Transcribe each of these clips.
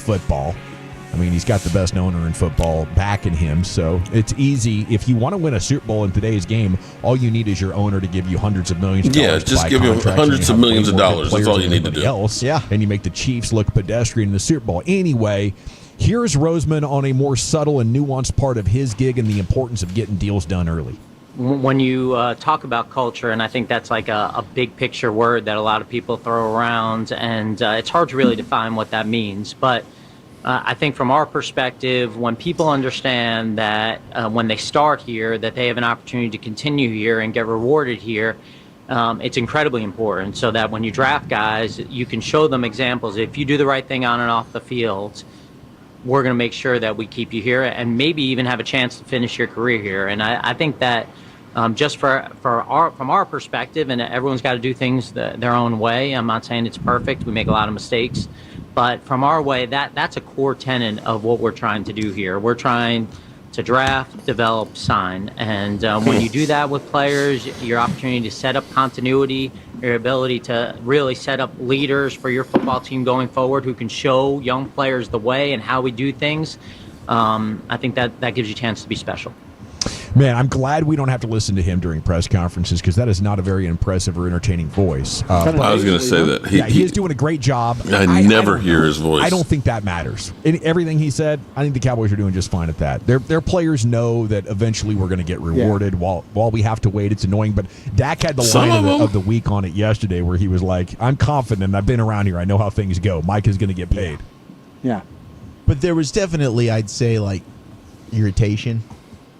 football. I mean, he's got the best owner in football backing him, so it's easy. If you want to win a Super Bowl in today's game, all you need is your owner to give you hundreds of millions of dollars. Yeah, just give you hundreds of millions of dollars. That's all you need to do. And you make the Chiefs look pedestrian in the Super Bowl. Anyway, here's Roseman on a more subtle and nuanced part of his gig and the importance of getting deals done early. When you talk about culture, and I think that's like a big picture word that a lot of people throw around, and it's hard to really define what that means, but I think from our perspective, when people understand that when they start here, that they have an opportunity to continue here and get rewarded here, it's incredibly important so that when you draft guys, you can show them examples. If you do the right thing on and off the field, we're going to make sure that we keep you here and maybe even have a chance to finish your career here. And I think that just from our perspective, and everyone's got to do things their own way. I'm not saying it's perfect. We make a lot of mistakes. But from our way, that's a core tenet of what we're trying to do here. We're trying to draft, develop, sign. And when you do that with players, your opportunity to set up continuity, your ability to really set up leaders for your football team going forward who can show young players the way and how we do things, I think that gives you a chance to be special. Man, I'm glad we don't have to listen to him during press conferences because that is not a very impressive or entertaining voice. I was going to say that. He is doing a great job. I never hear his voice. I don't think that matters. Everything he said, I think the Cowboys are doing just fine at that. Their players know that eventually we're going to get rewarded while we have to wait. It's annoying. But Dak had the line of the week on it yesterday where he was like, I'm confident. I've been around here. I know how things go. Mike is going to get paid. Yeah. But there was definitely, I'd say, like, irritation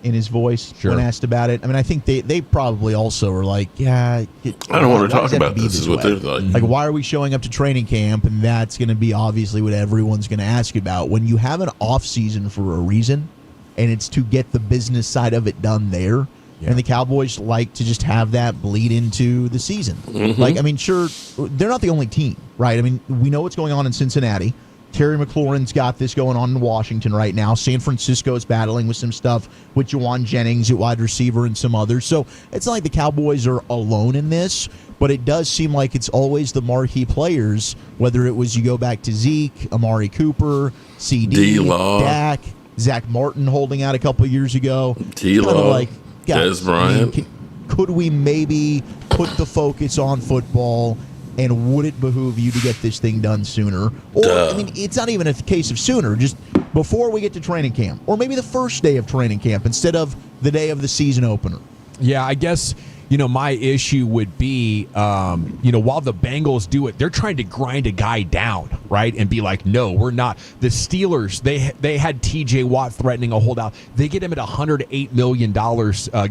in his voice when asked about it. I mean, I think they probably also were like, I don't want to talk about this. Is what they're like. Like, why are we showing up to training camp? And that's going to be obviously what everyone's going to ask about. When you have an off season for a reason, and it's to get the business side of it done there. Yeah. And the Cowboys like to just have that bleed into the season. Mm-hmm. Like, I mean, sure, they're not the only team, right? I mean, we know what's going on in Cincinnati. Terry McLaurin's got this going on in Washington right now. San Francisco's battling with some stuff with Juwan Jennings at wide receiver and some others. So it's not like the Cowboys are alone in this, but it does seem like it's always the marquee players, whether it was you go back to Zeke, Amari Cooper, CD, Dak, Zach Martin holding out a couple of years ago. T-Law, like, Dez Bryant. Could we maybe put the focus on football? And would it behoove you to get this thing done sooner? Or, I mean, it's not even a case of sooner, just before we get to training camp. Or maybe the first day of training camp instead of the day of the season opener. Yeah, I guess, my issue would be, while the Bengals do it, they're trying to grind a guy down, right? And be like, no, we're not. The Steelers, they had TJ Watt threatening a holdout. They get him at $108 million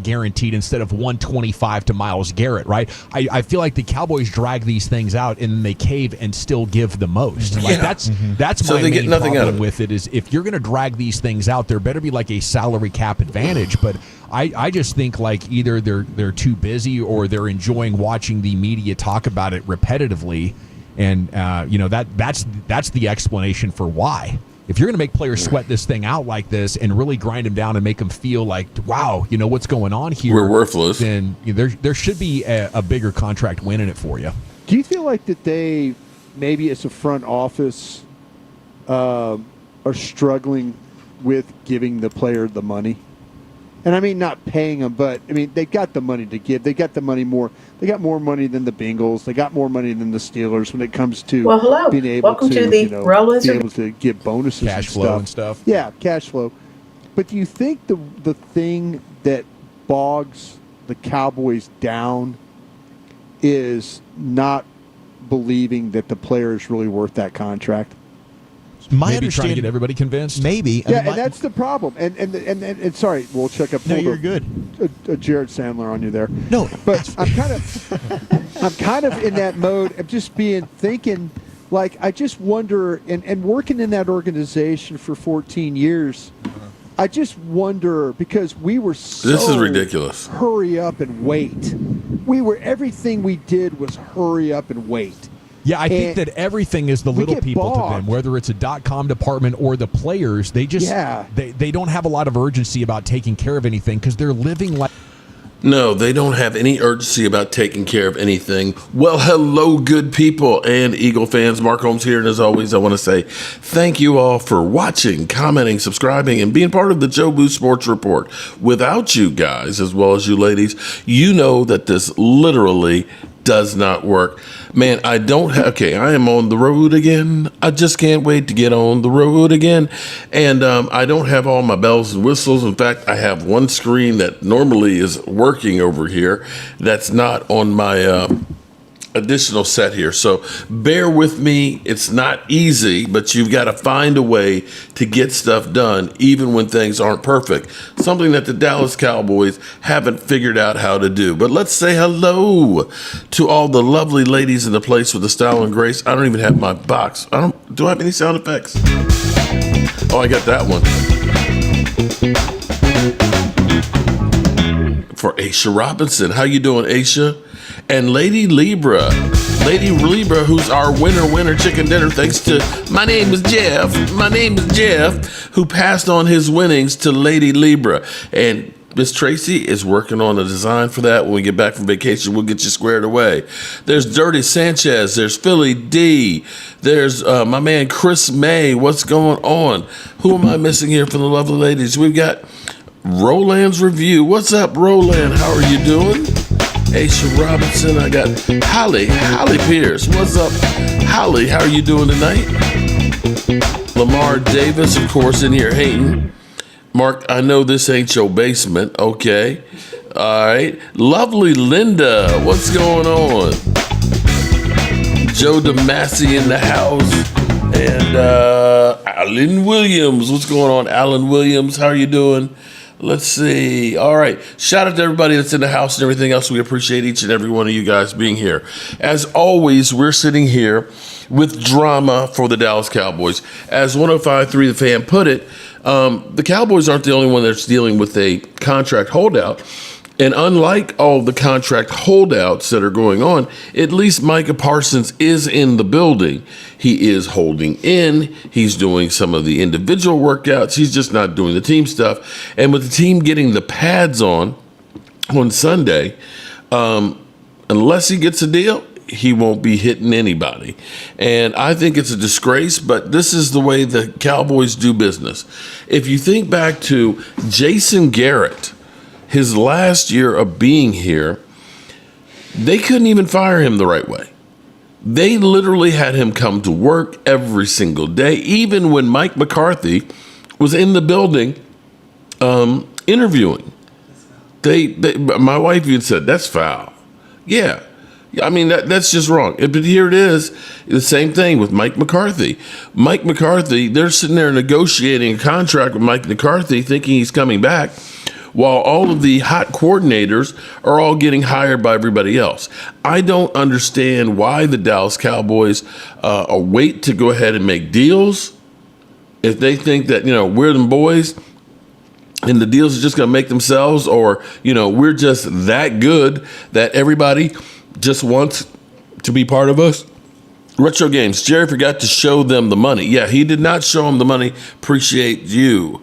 guaranteed instead of $125 to Myles Garrett, right? I feel like the Cowboys drag these things out and then they cave and still give the most. Like, that's so my they main get nothing problem out of it. with it is if you're going to drag these things out, there better be like a salary cap advantage. But I just think like either they're too busy or they're enjoying watching the media talk about it repetitively, and that's the explanation for why. If you're going to make players sweat this thing out like this and really grind them down and make them feel like, wow, what's going on here? We're worthless. Then there should be a bigger contract win in it for you. Do you feel like that they maybe as a front office are struggling with giving the player the money? And I mean, not paying them, but I mean, they got the money to give. They got the money more. They got more money than the Bengals. They got more money than the Steelers when it comes to being able Welcome to the be able to give bonuses, cash flow and stuff. Yeah, cash flow. But do you think the thing that bogs the Cowboys down is not believing that the player is really worth that contract? Maybe trying to get everybody convinced. Maybe. Yeah, and that's the problem. And sorry, we'll check up. No, you're good. A Jared Sandler on you there. No, but I'm kind of in that mode of just thinking, like, I just wonder, and working in that organization for 14 years, I just wonder because we were so this is ridiculous. Hurry up and wait. Everything we did was hurry up and wait. Yeah, I think that everything is the little people to them, whether it's a .com department or the players. They just they don't have a lot of urgency about taking care of anything because they're living like. No, they don't have any urgency about taking care of anything. Well, hello, good people and Eagle fans. Mark Holmes here, and as always, I want to say thank you all for watching, commenting, subscribing, and being part of the Joe Boo Sports Report. Without you guys, as well as you ladies, you know that this literally does not work. Man, I am on the road again. I just can't wait to get on the road again. And I don't have all my bells and whistles. In fact, I have one screen that normally is working over here that's not on my additional set here. So bear with me. It's not easy, but you've got to find a way to get stuff done even when things aren't perfect. Something that the Dallas Cowboys haven't figured out how to do. But let's say hello to all the lovely ladies in the place with the style and grace. I don't even have my box. Do I have any sound effects? Oh, I got that one. For Aisha Robinson. How you doing, Aisha? And Lady Libra, who's our winner chicken dinner, thanks to my name is Jeff, who passed on his winnings to Lady Libra. And Miss Tracy is working on a design for that. When we get back from vacation, we'll get you squared away. There's Dirty Sanchez, there's Philly D, there's my man Chris May. What's going on? Who am I missing here from the lovely ladies? We've got Roland's Review. What's up, Roland? How are you doing? Aisha Robinson. I got Holly Pierce. What's up, Holly? How are you doing tonight? Lamar Davis, of course, in here hating. Mark, I know this ain't your basement. Okay. All right. Lovely Linda. What's going on? Joe DeMasi in the house. And Alan Williams. What's going on, Alan Williams? How are you doing? Let's see. All right. Shout out to everybody that's in the house and everything else. We appreciate each and every one of you guys being here. As always, we're sitting here with drama for the Dallas Cowboys. As 105.3 The Fan put it, the Cowboys aren't the only one that's dealing with a contract holdout. And unlike all the contract holdouts that are going on, at least Micah Parsons is in the building. He is holding in. He's doing some of the individual workouts. He's just not doing the team stuff. And with the team getting the pads on Sunday, unless he gets a deal, he won't be hitting anybody. And I think it's a disgrace, but this is the way the Cowboys do business. If you think back to Jason Garrett, his last year of being here, they couldn't even fire him the right way. They literally had him come to work every single day, even when Mike McCarthy was in the building interviewing. My wife even said, that's foul. Yeah. I mean, that's just wrong. But here it is, the same thing with Mike McCarthy. Mike McCarthy, they're sitting there negotiating a contract with Mike McCarthy thinking he's coming back, while all of the hot coordinators are all getting hired by everybody else. I don't understand why the Dallas Cowboys wait to go ahead and make deals if they think that, we're them boys and the deals are just going to make themselves, or, we're just that good that everybody just wants to be part of us. Retro Games, Jerry forgot to show them the money. Yeah, he did not show them the money. Appreciate you.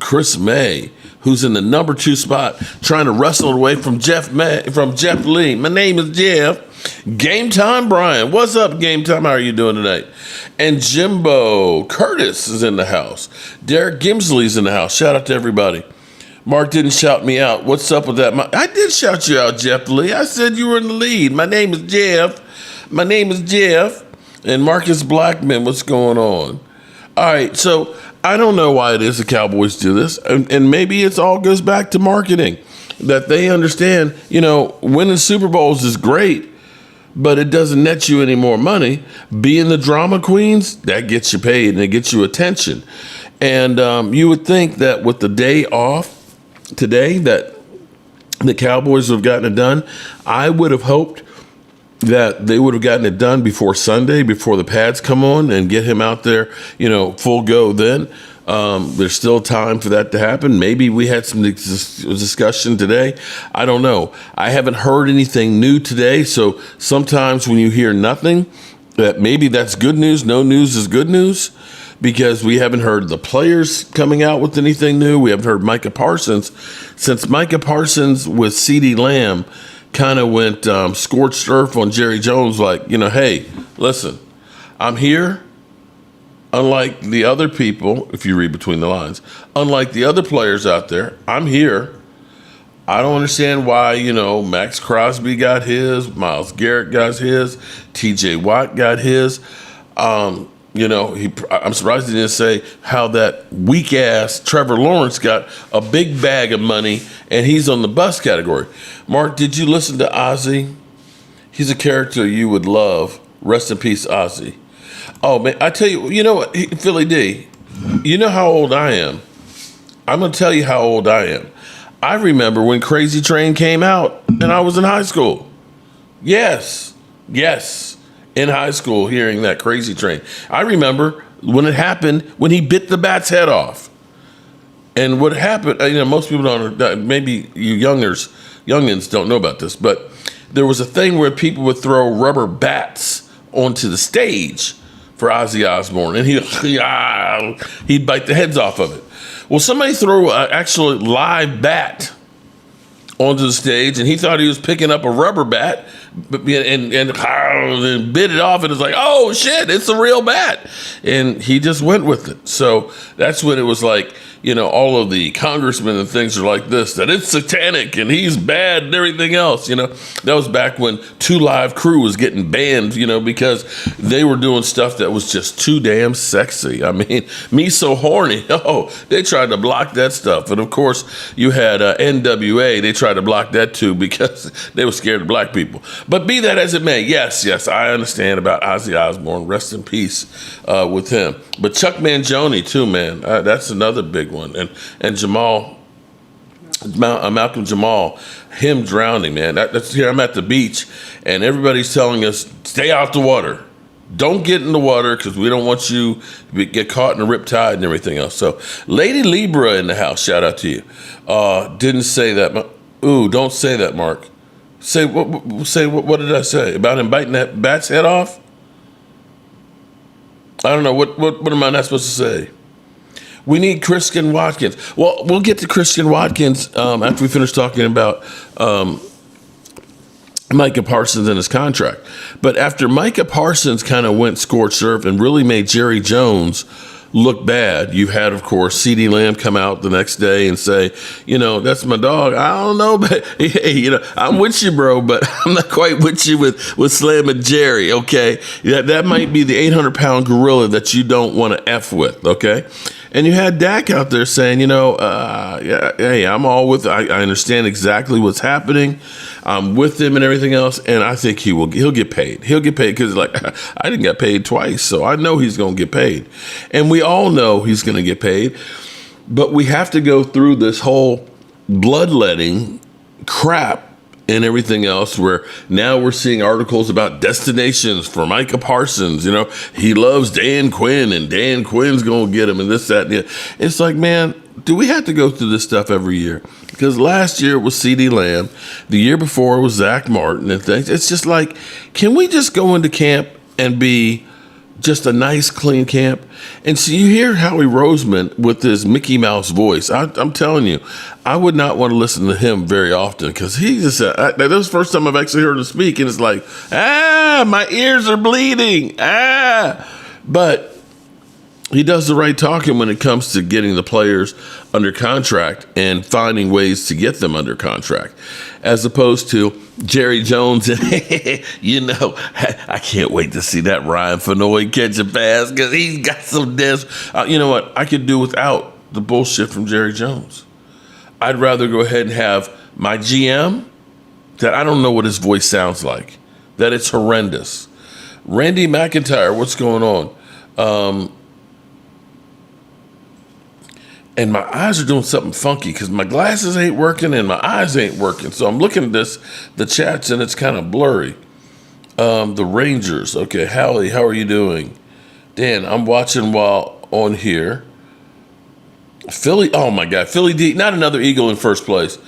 Chris May, who's in the number 2 spot, trying to wrestle away from Jeff Lee. My name is Jeff. Game Time Brian. What's up, Game Time? How are you doing tonight? And Jimbo Curtis is in the house. Derek Gimsley's in the house. Shout out to everybody. Mark didn't shout me out. What's up with that? I did shout you out, Jeff Lee. I said you were in the lead. My name is Jeff. And Marcus Blackman, what's going on? All right, so I don't know why it is the Cowboys do this, and maybe it all goes back to marketing, that they understand, winning Super Bowls is great, but it doesn't net you any more money. Being the drama queens, that gets you paid and it gets you attention. And you would think that with the day off today that the Cowboys would have gotten it done. I would have hoped that they would have gotten it done before Sunday, before the pads come on, and get him out there, full go then. There's still time for that to happen. Maybe we had some discussion today. I don't know. I haven't heard anything new today, so sometimes when you hear nothing, that maybe that's good news. No news is good news. because we haven't heard the players coming out with anything new. We haven't heard Micah Parsons. Since Micah Parsons with CeeDee Lamb kind of went scorched earth on Jerry Jones, like, hey, listen, I'm here. Unlike the other people, if you read between the lines, unlike the other players out there, I'm here. I don't understand why, Max Crosby got his, Myles Garrett got his, TJ Watt got his. I'm surprised he didn't say how that weak ass Trevor Lawrence got a big bag of money and he's on the bust category. Mark, did you listen to Ozzy? He's a character you would love. Rest in peace, Ozzy. Oh, man, I tell you, what, Philly D, you know how old I am. I'm going to tell you how old I am. I remember when Crazy Train came out and I was in high school. Yes, in high school hearing that Crazy Train. I remember when it happened, when he bit the bat's head off. And what happened, most people don't, maybe you youngins don't know about this, but there was a thing where people would throw rubber bats onto the stage for Ozzy Osbourne, and he'd bite the heads off of it. Well, somebody threw an actual live bat onto the stage, and he thought he was picking up a rubber bat, and bit it off, and it's like, oh shit, it's a real bat, and he just went with it. So that's when it was like, all of the congressmen and things are like this, that it's satanic and he's bad and everything else. That was back when 2 Live Crew was getting banned, because they were doing stuff that was just too damn sexy. I mean, Me So Horny. Oh, they tried to block that stuff. And of course, you had NWA. They tried to block that too because they were scared of black people. But be that as it may, yes, I understand about Ozzy Osbourne. Rest in peace with him. But Chuck Mangione too, man. That's another big one. And Jamal, Malcolm Jamal, him drowning, man. That's here. I'm at the beach, and everybody's telling us, stay out the water. Don't get in the water because we don't want you to get caught in a riptide and everything else. So, Lady Libra in the house, shout out to you. Didn't say that. Ooh, don't say that, Mark. Say what did I say about him biting that bat's head off? I don't know. What am I not supposed to say? We need Christian Watkins. Well, we'll get to Christian Watkins after we finish talking about Micah Parsons and his contract. But after Micah Parsons kind of went scorched earth and really made Jerry Jones look bad, you had, of course, CeeDee Lamb come out the next day and say, that's my dog. I don't know, but hey, I'm with you, bro, but I'm not quite with you with Slam and Jerry, okay? That might be the 800-pound gorilla that you don't want to F with, okay? And you had Dak out there saying, hey, I'm all with it. I understand exactly what's happening. I'm with him and everything else, and I think he'll get paid. He'll get paid because, I didn't get paid twice, so I know he's going to get paid. And we all know he's going to get paid, but we have to go through this whole bloodletting crap and everything else where now we're seeing articles about destinations for Micah Parsons. He loves Dan Quinn and Dan Quinn's going to get him and this, that, and the other. It's like, man, do we have to go through this stuff every year? Because last year it was CeeDee Lamb. The year before it was Zach Martin and things. It's just like, can we just go into camp and be just a nice, clean camp? And so you hear Howie Roseman with his Mickey Mouse voice. I'm telling you, I would not want to listen to him very often because he just said, that was the first time I've actually heard him speak, and it's like, my ears are bleeding. But he does the right talking when it comes to getting the players under contract and finding ways to get them under contract, as opposed to Jerry Jones. And I can't wait to see that Ryan Fenoy catch a pass because he's got some depth. You know what? I could do without the bullshit from Jerry Jones. I'd rather go ahead and have my GM that I don't know what his voice sounds like, that it's horrendous. Randy McIntyre, what's going on? And my eyes are doing something funky because my glasses ain't working and my eyes ain't working. So I'm looking at the chats, and it's kind of blurry. The Rangers. Okay, Hallie, how are you doing? Dan, I'm watching while on here. Philly, oh my God, Philly D, not another Eagle in first place.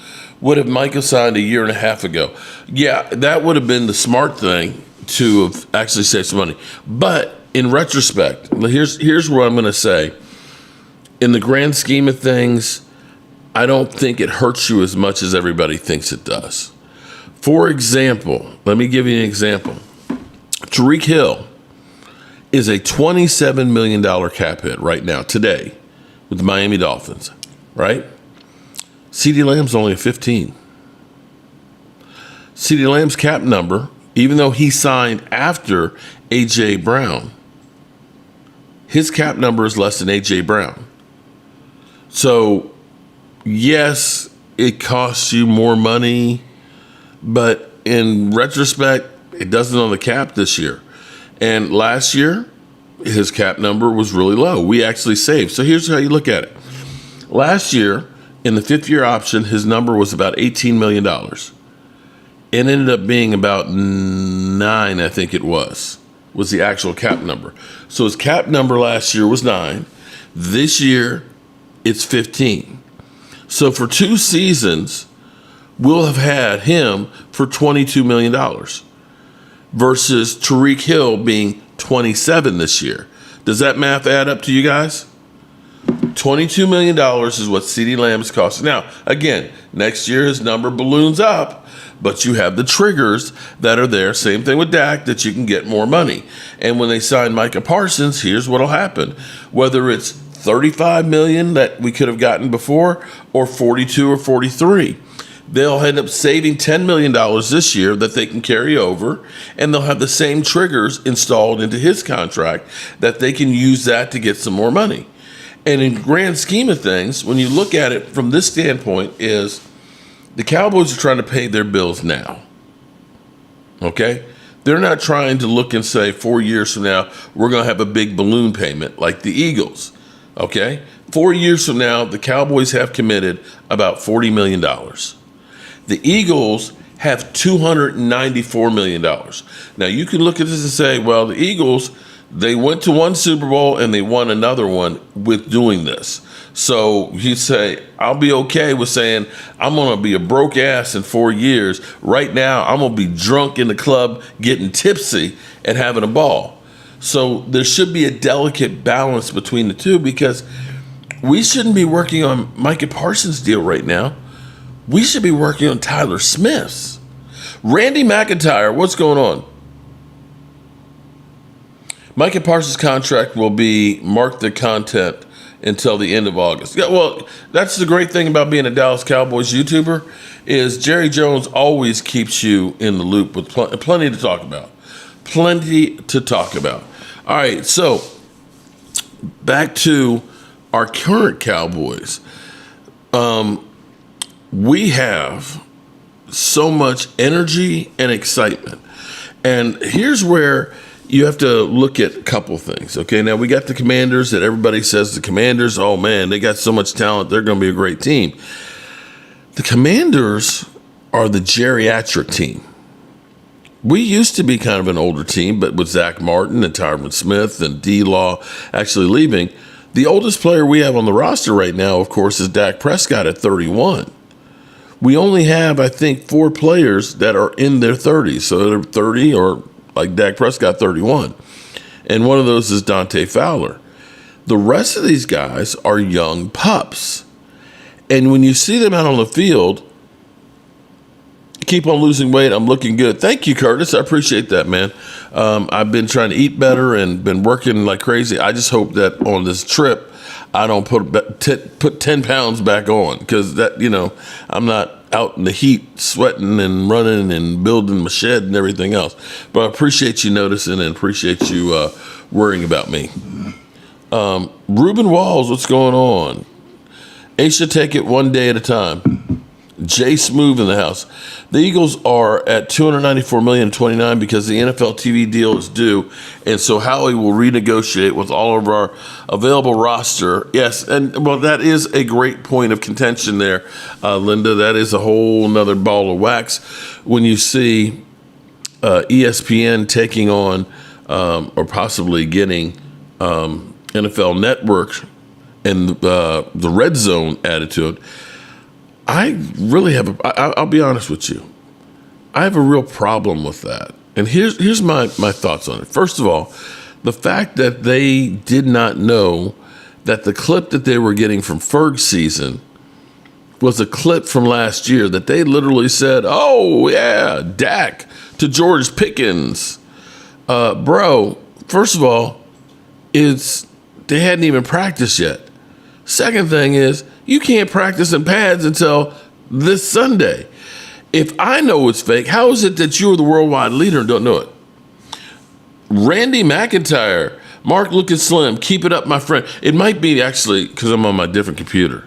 Would have Micah signed a year and a half ago? Yeah, that would have been the smart thing to have actually saved some money. But in retrospect, here's what I'm going to say. In the grand scheme of things, I don't think it hurts you as much as everybody thinks it does. For example, let me give you an example. Tyreek Hill is a $27 million cap hit right now, today, with the Miami Dolphins, right? CeeDee Lamb's only a 15. CeeDee Lamb's cap number, even though he signed after A.J. Brown, his cap number is less than A.J. Brown. So, yes, it costs you more money, but in retrospect, it doesn't on the cap this year. And last year, his cap number was really low. We actually saved. So here's how you look at it. Last year, in the fifth-year option, his number was about $18 million. It ended up being about 9, I think it was the actual cap number. So his cap number last year was 9. This year, it's 15. So for 2 seasons, we'll have had him for $22 million versus Tyreek Hill being 27 this year. Does that math add up to you guys? $22 million is what CeeDee Lamb is costing. Now, again, next year his number balloons up, but you have the triggers that are there. Same thing with Dak, that you can get more money. And when they sign Micah Parsons, here's what'll happen. Whether it's $35 million that we could have gotten before, or 42 or 43, they'll end up saving $10 million this year that they can carry over, and they'll have the same triggers installed into his contract that they can use that to get some more money. And in grand scheme of things, when you look at it from this standpoint, is the Cowboys are trying to pay their bills now. Okay? They're not trying to look and say 4 years from now, we're going to have a big balloon payment like the Eagles. Okay? 4 years from now, the Cowboys have committed about $40 million. The Eagles have $294 million. Now, you can look at this and say, well, the Eagles, they went to one Super Bowl and they won another one with doing this. So you say, I'll be okay with saying I'm going to be a broke ass in 4 years. Right now, I'm going to be drunk in the club, getting tipsy and having a ball. So there should be a delicate balance between the two, because we shouldn't be working on Micah Parsons' deal right now. We should be working on Tyler Smith's. Randy McIntyre, what's going on? Micah Parsons' contract will be mark the content until the end of August. Yeah, well, that's the great thing about being a Dallas Cowboys YouTuber, is Jerry Jones always keeps you in the loop with plenty to talk about. Plenty to talk about. All right, so back to our current Cowboys. We have so much energy and excitement. And here's where you have to look at a couple things. Okay, now we got the Commanders that everybody says the Commanders, oh man, they got so much talent, they're going to be a great team. The Commanders are the geriatric team. We used to be kind of an older team, but with Zach Martin and Tyron Smith and D-Law actually leaving, the oldest player we have on the roster right now, of course, is Dak Prescott at 31. We only have, I think, 4 players that are in their 30s. So they're 30, or like Dak Prescott, 31. And one of those is Dante Fowler. The rest of these guys are young pups. And when you see them out on the field, keep on losing weight, I'm looking good. Thank you, Curtis. I appreciate that, man. I've been trying to eat better and been working like crazy. I just hope that on this trip, I don't put 10 pounds back on, because that, I'm not out in the heat sweating and running and building my shed and everything else. But I appreciate you noticing and appreciate you worrying about me. Ruben Walls, what's going on? Aisha, take it one day at a time. Jay Smooth in the house. The Eagles are at $294 million 29 because the NFL TV deal is due, and so Howie will renegotiate with all of our available roster. Yes, and well, that is a great point of contention there, Linda. That is a whole nother ball of wax when you see ESPN taking on or possibly getting NFL Network and the red zone attitude. I really have I'll be honest with you. I have a real problem with that. And here's my thoughts on it. First of all, The fact that they did not know that the clip that they were getting from Ferg's season was a clip from last year, that they literally said, oh, yeah, Dak to George Pickens. Bro, first of all, they hadn't even practiced yet. Second thing is, you can't practice in pads until this Sunday. If I know it's fake, how is it that you're the worldwide leader and don't know it? Randy McIntyre, Mark looking slim, keep it up, my friend. It might be actually because I'm on my different computer.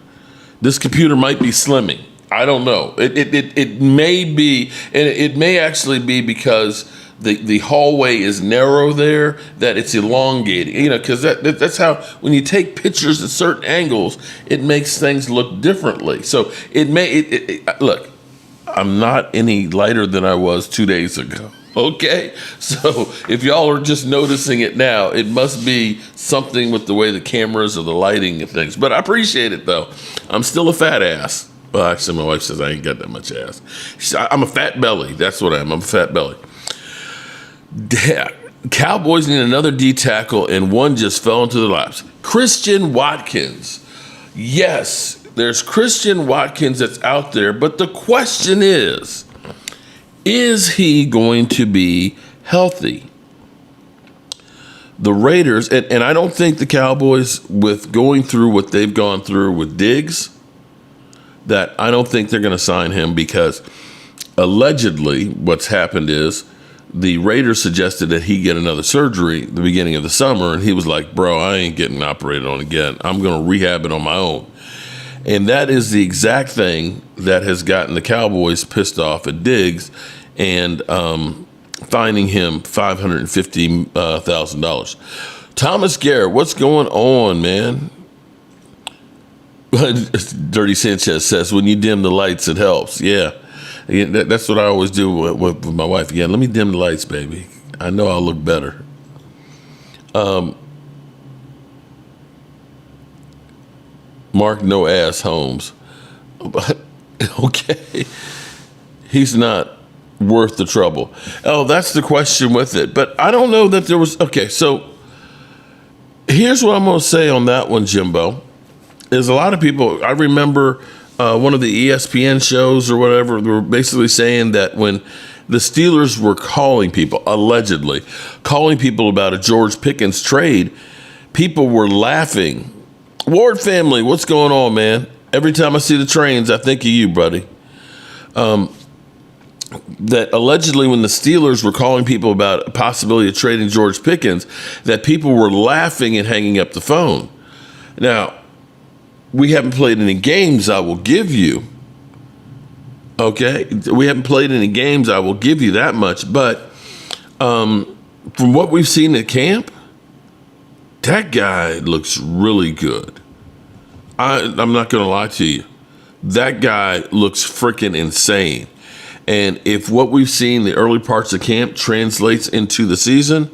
This computer might be slimming. I don't know. It may be, and it may actually be because the hallway is narrow there, that it's elongating. You know, because that's how, when you take pictures at certain angles, it makes things look differently. So it may, look, I'm not any lighter than I was 2 days ago. Okay, so if y'all are just noticing it now, it must be something with the way the cameras or the lighting and things. But I appreciate it, though. I'm still a fat ass. Well, actually, my wife says I ain't got that much ass. I'm a fat belly. That's what I am. I'm a fat belly. Cowboys need another D tackle, and one just fell into their laps. Christian Watkins. Yes, there's Christian Watkins that's out there, but the question is he going to be healthy? The Raiders, and I don't think the Cowboys, with going through what they've gone through with Diggs, that I don't think they're going to sign him, because allegedly what's happened is the Raiders suggested that he get another surgery at the beginning of the summer, and he was like, bro, I ain't getting operated on again. I'm going to rehab it on my own. And that is the exact thing that has gotten the Cowboys pissed off at Diggs and fining him $550,000. Thomas Garrett, what's going on, man? Dirty Sanchez says, when you dim the lights, it helps. Yeah, that's what I always do with my wife. Again, let me dim the lights, baby. I know I'll look better. Mark No Ass Holmes. Okay. He's not worth the trouble. Oh, that's the question with it. But I don't know that there was. Okay, so here's what I'm going to say on that one, Jimbo. Is a lot of people, I remember one of the ESPN shows or whatever, they were basically saying that when the Steelers were calling people, allegedly, calling people about a George Pickens trade, people were laughing. Ward family, what's going on, man? Every time I see the trains, I think of you, buddy. That allegedly when the Steelers were calling people about a possibility of trading George Pickens, that people were laughing and hanging up the phone. Now, we haven't played any games, I will give you. Okay? We haven't played any games, I will give you that much. But from what we've seen at camp, that guy looks really good. I'm not going to lie to you. That guy looks freaking insane. And if what we've seen the early parts of camp translates into the season,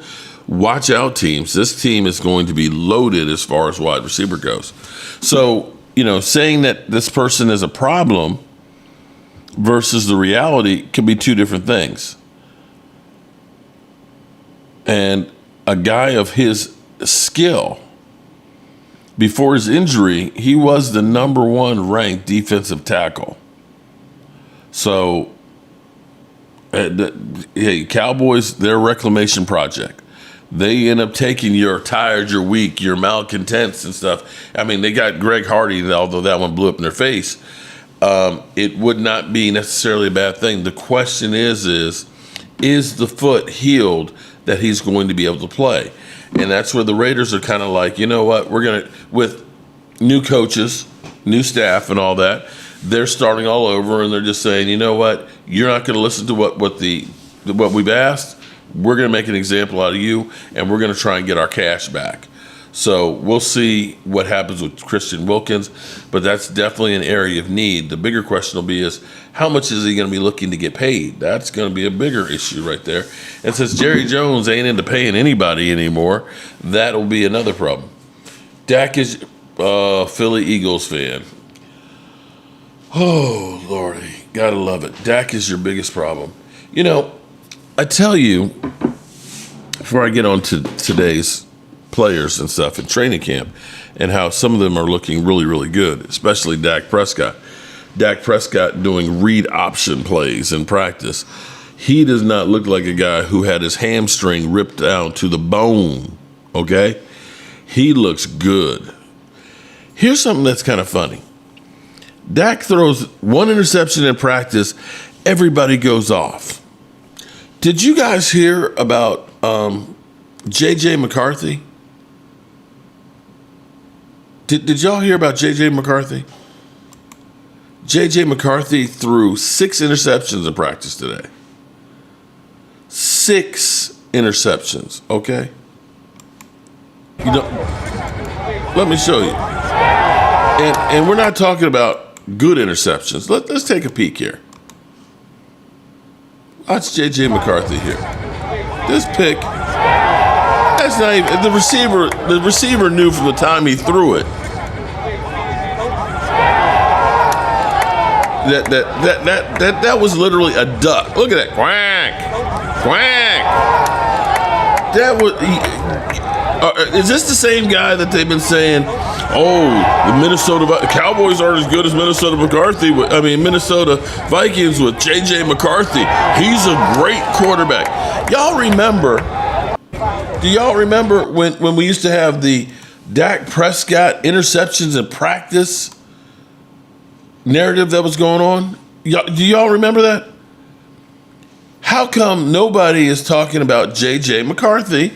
watch out, teams. This team is going to be loaded as far as wide receiver goes. So, saying that this person is a problem versus the reality can be two different things. And a guy of his skill, before his injury, he was the number one ranked defensive tackle. So, hey, Cowboys, their reclamation project. They end up taking your tired, your weak, your malcontents and stuff. I mean, they got Greg Hardy, although that one blew up in their face. It would not be necessarily a bad thing. The question is the foot healed that he's going to be able to play? And that's where the Raiders are kind of like, you know what, we're going to, with new coaches, new staff and all that, they're starting all over and they're just saying, you know what, you're not going to listen to what we've asked. We're going to make an example out of you and we're going to try and get our cash back. So we'll see what happens with Christian Wilkins, but that's definitely an area of need. The bigger question will be is how much is he going to be looking to get paid? That's going to be a bigger issue right there. And since Jerry Jones ain't into paying anybody anymore, that'll be another problem. Dak is Philly Eagles fan. Oh, Lordy, gotta love it. Dak is your biggest problem. I tell you, before I get on to today's players and stuff in training camp and how some of them are looking really, really good, especially Dak Prescott. Dak Prescott doing read option plays in practice. He does not look like a guy who had his hamstring ripped down to the bone, okay? He looks good. Here's something that's kind of funny. Dak throws one interception in practice, everybody goes off. Did you guys hear about J.J. McCarthy? Did y'all hear about J.J. McCarthy? J.J. McCarthy threw 6 interceptions in practice today. 6 interceptions, okay? Let me show you. And we're not talking about good interceptions. Let's take a peek here. Watch J.J. McCarthy here. This pick, that's not even, the receiver knew from the time he threw it that was literally a duck. Look at that. Quack. Quack. That was, is this the same guy that they've been saying, oh, the Cowboys aren't as good as Minnesota Vikings with J.J. McCarthy. He's a great quarterback. Do y'all remember when we used to have the Dak Prescott interceptions in practice narrative that was going on? Do y'all remember that? How come nobody is talking about J.J. McCarthy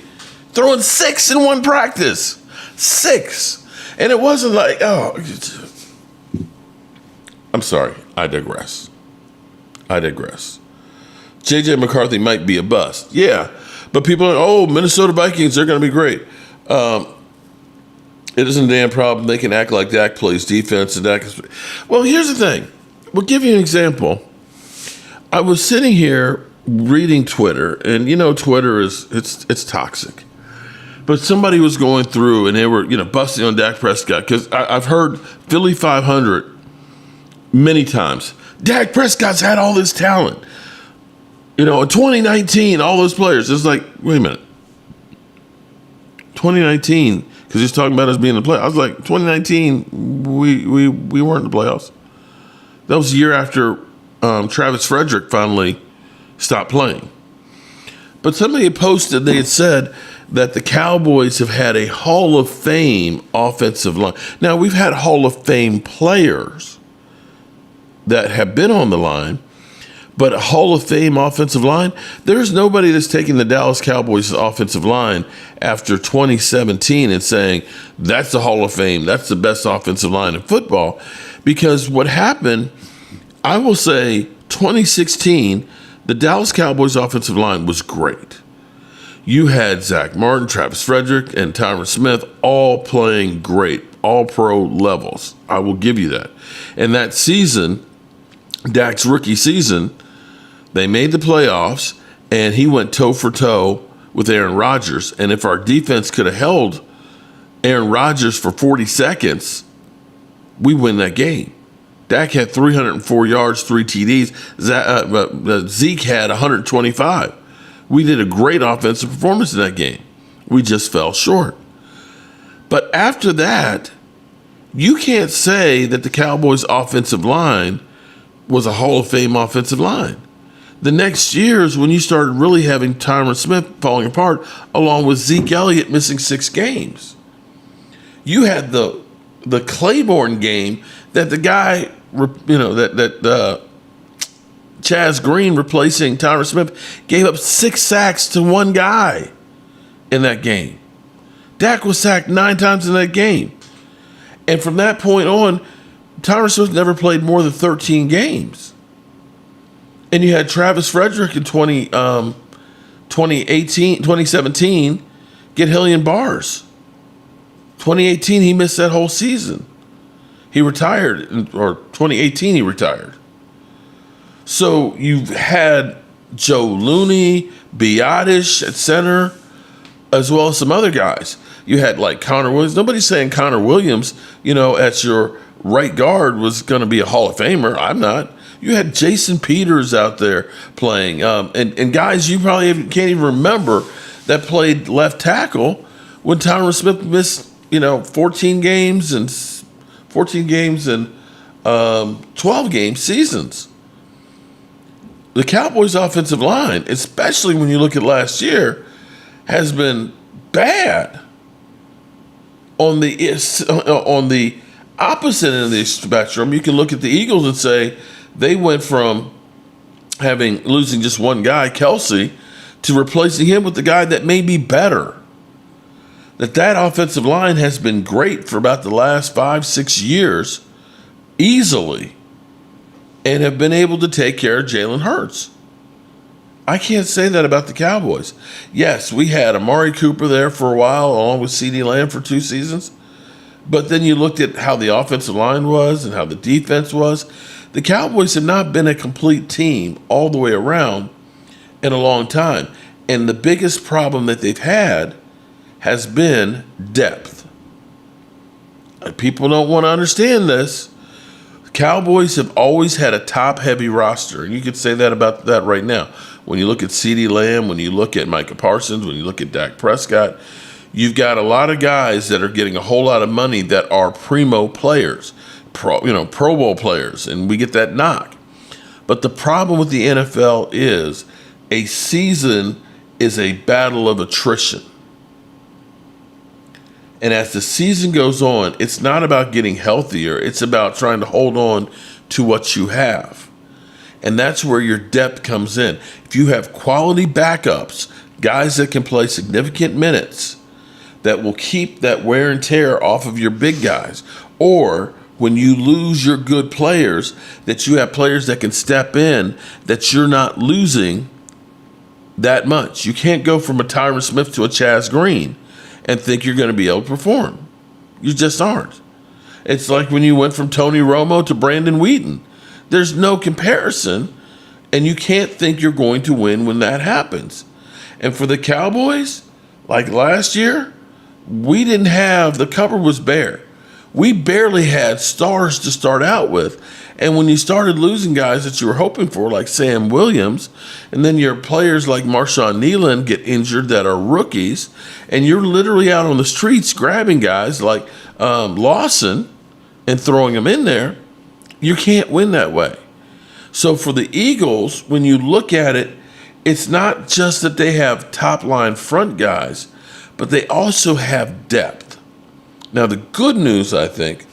throwing 6 in one practice? 6. And it wasn't like, oh, I'm sorry, I digress. J.J. McCarthy might be a bust. Yeah, but people are, oh, Minnesota Vikings, they're going to be great. It isn't a damn problem. They can act like Dak plays defense. And Dak is, well, here's the thing. We'll give you an example. I was sitting here reading Twitter, and Twitter it's toxic. But somebody was going through, and they were busting on Dak Prescott because I've heard Philly 500 many times. Dak Prescott's had all this talent. In 2019, all those players. It's like, wait a minute. 2019, because he's talking about us being in the playoffs. I was like, 2019, we weren't in the playoffs. That was the year after Travis Frederick finally stopped playing. But somebody had posted, they had said that the Cowboys have had a Hall of Fame offensive line. Now, we've had Hall of Fame players that have been on the line, but a Hall of Fame offensive line, there's nobody that's taking the Dallas Cowboys offensive line after 2017 and saying, that's the Hall of Fame, that's the best offensive line in football. Because what happened, I will say 2016, the Dallas Cowboys offensive line was great. You had Zach Martin, Travis Frederick, and Tyron Smith all playing great, all pro levels. I will give you that. And that season, Dak's rookie season, they made the playoffs, and he went toe for toe with Aaron Rodgers. And if our defense could have held Aaron Rodgers for 40 seconds, we win that game. Dak had 304 yards, 3 TDs. Zeke had 125. We did a great offensive performance in that game. We just fell short. But after that, you can't say that the Cowboys' offensive line was a Hall of Fame offensive line. The next years, when you started really having Tyron Smith falling apart, along with Zeke Elliott missing 6 games, you had the Claiborne game that the guy, Chaz Green replacing Tyron Smith gave up 6 sacks to one guy in that game. Dak was sacked 9 times in that game. And from that point on, Tyron Smith never played more than 13 games. And you had Travis Frederick in 2017 get Hillian bars. 2018, he missed that whole season. He retired, or 2018, he retired. So you've had Joe Looney, Biotish at center, as well as some other guys. You had like Connor Williams. Nobody's saying Connor Williams, at your right guard was going to be a Hall of Famer. I'm not. You had Jason Peters out there playing, and guys you probably can't even remember that played left tackle when Tyron Smith missed, 14 games and 12 game seasons. The Cowboys' offensive line, especially when you look at last year, has been bad. On the opposite end of the spectrum, you can look at the Eagles and say they went from losing just one guy, Kelsey, to replacing him with the guy that may be better. That offensive line has been great for about the last 5-6 years, easily, and have been able to take care of Jalen Hurts. I can't say that about the Cowboys. Yes, we had Amari Cooper there for a while, along with CeeDee Lamb for 2 seasons. But then you looked at how the offensive line was and how the defense was. The Cowboys have not been a complete team all the way around in a long time. And the biggest problem that they've had has been depth. People don't want to understand this. The Cowboys have always had a top-heavy roster, and you could say that about that right now. When you look at CeeDee Lamb, when you look at Micah Parsons, when you look at Dak Prescott, you've got a lot of guys that are getting a whole lot of money that are primo players, Pro Bowl players, and we get that knock. But the problem with the NFL is a season is a battle of attrition. And as the season goes on, it's not about getting healthier. It's about trying to hold on to what you have. And that's where your depth comes in. If you have quality backups, guys that can play significant minutes, that will keep that wear and tear off of your big guys, or when you lose your good players, that you have players that can step in, that you're not losing that much. You can't go from a Tyron Smith to a Chaz Green and think you're going to be able to perform. You just aren't. It's like when you went from Tony Romo to Brandon Wheaton. There's no comparison, and you can't think you're going to win when that happens. And for the Cowboys, like last year, we didn't have, the cupboard was bare. We barely had stars to start out with. And when you started losing guys that you were hoping for, like Sam Williams, and then your players like Marshawn Nealon get injured that are rookies, and you're literally out on the streets grabbing guys like Lawson and throwing them in there, you can't win that way. So for the Eagles, when you look at it, it's not just that they have top-line front guys, but they also have depth. Now, the good news, I think,